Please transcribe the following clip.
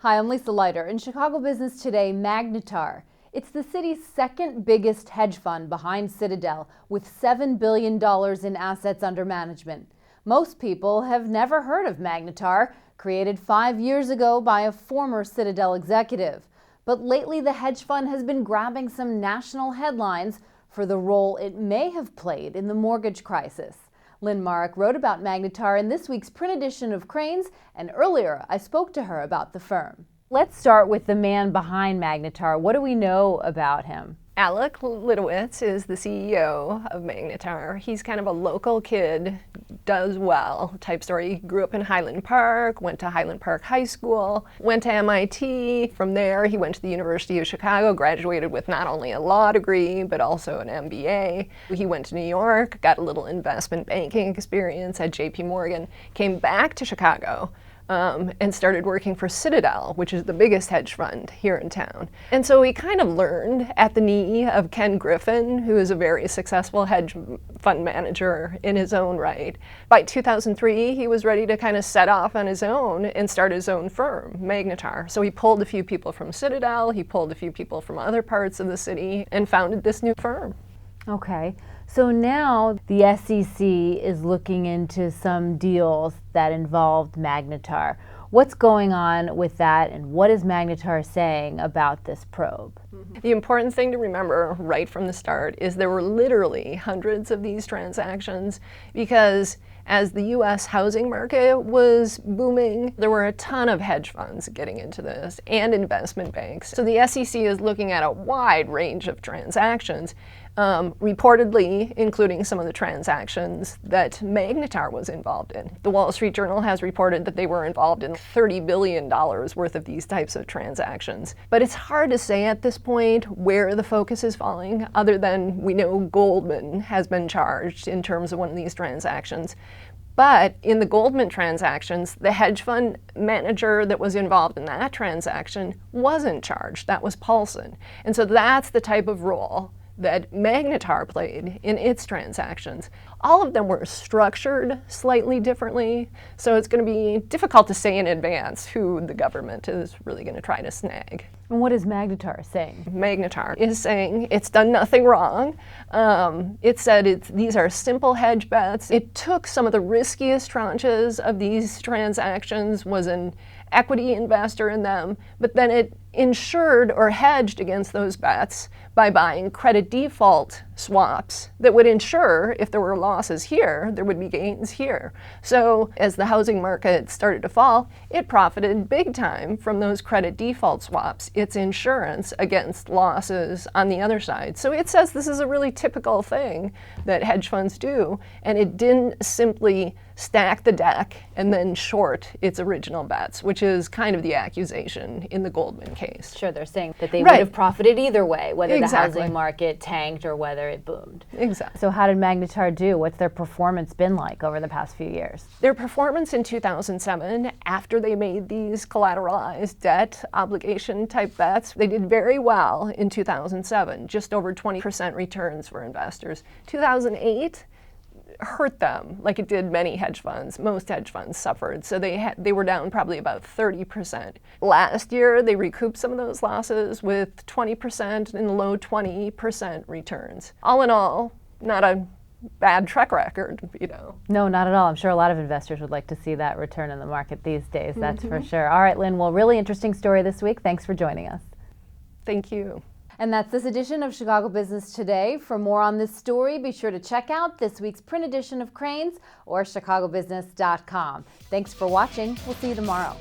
Hi, I'm Lisa Leiter. In Chicago Business Today, Magnetar. It's the city's second biggest hedge fund behind Citadel, with $7 billion in assets under management. Most people have never heard of Magnetar, created 5 years ago by a former Citadel executive. But lately, the hedge fund has been grabbing some national headlines for the role it may have played in the mortgage crisis. Lynne Marek wrote about Magnetar in this week's print edition of Crain's, and earlier I spoke to her about the firm. Let's start with the man behind Magnetar. What do we know about him? Alec Litowitz is the CEO of Magnetar. He's kind of a local kid, does well type story. He grew up in Highland Park, went to Highland Park High School, went to MIT. From there, he went to the University of Chicago, graduated with not only a law degree, but also an MBA. He went to New York, got a little investment banking experience at JP Morgan, came back to Chicago, and started working for Citadel, which is the biggest hedge fund here in town. And so he kind of learned at the knee of Ken Griffin, who is a very successful hedge fund manager in his own right. By 2003, he was ready to kind of set off on his own and start his own firm, Magnetar. So he pulled a few people from Citadel, he pulled a few people from other parts of the city, and founded this new firm. Okay, so now the SEC is looking into some deals that involved Magnetar. What's going on with that, and what is Magnetar saying about this probe? The important thing to remember right from the start is there were literally hundreds of these transactions because as the U.S. housing market was booming, there were a ton of hedge funds getting into this and investment banks. So the SEC is looking at a wide range of transactions, reportedly including some of the transactions that Magnetar was involved in. The Wall Street Journal has reported that they were involved in $30 billion worth of these types of transactions. But it's hard to say at this point where the focus is falling, other than we know Goldman has been charged in terms of one of these transactions. But in the Goldman transactions, the hedge fund manager that was involved in that transaction wasn't charged. That was Paulson. And so that's the type of role that Magnetar played in its transactions. All of them were structured slightly differently, so it's going to be difficult to say in advance who the government is really going to try to snag. And what is Magnetar saying? Magnetar is saying it's done nothing wrong. It said these are simple hedge bets. It took some of the riskiest tranches of these transactions, was an equity investor in them, but then it insured or hedged against those bets by buying credit default swaps that would ensure if there were losses here, there would be gains here. So as the housing market started to fall, it profited big time from those credit default swaps. It's insurance against losses on the other side. So it says this is a really typical thing that hedge funds do, and it didn't simply stack the deck and then short its original bets, which is kind of the accusation in the Goldman case. Sure, they're saying that they would have profited either way, whether Exactly. the housing market tanked or whether it boomed. Exactly. So how did Magnetar do? What's their performance been like over the past few years? Their performance in 2007, after they made these collateralized debt obligation type bets, they did very well in 2007, just over 20% returns for investors. 2008 hurt them like it did many hedge funds. Most hedge funds suffered, so they were down probably about 30%. Last year, they recouped some of those losses with 20% and low 20% returns. All in all, not a bad track record, you know. No, not at all. I'm sure a lot of investors would like to see that return in the market these days, that's for sure. All right, Lynne, well, really interesting story this week. Thanks for joining us. Thank you. And that's this edition of Chicago Business Today. For more on this story, be sure to check out this week's print edition of Crain's or chicagobusiness.com. Thanks for watching. We'll see you tomorrow.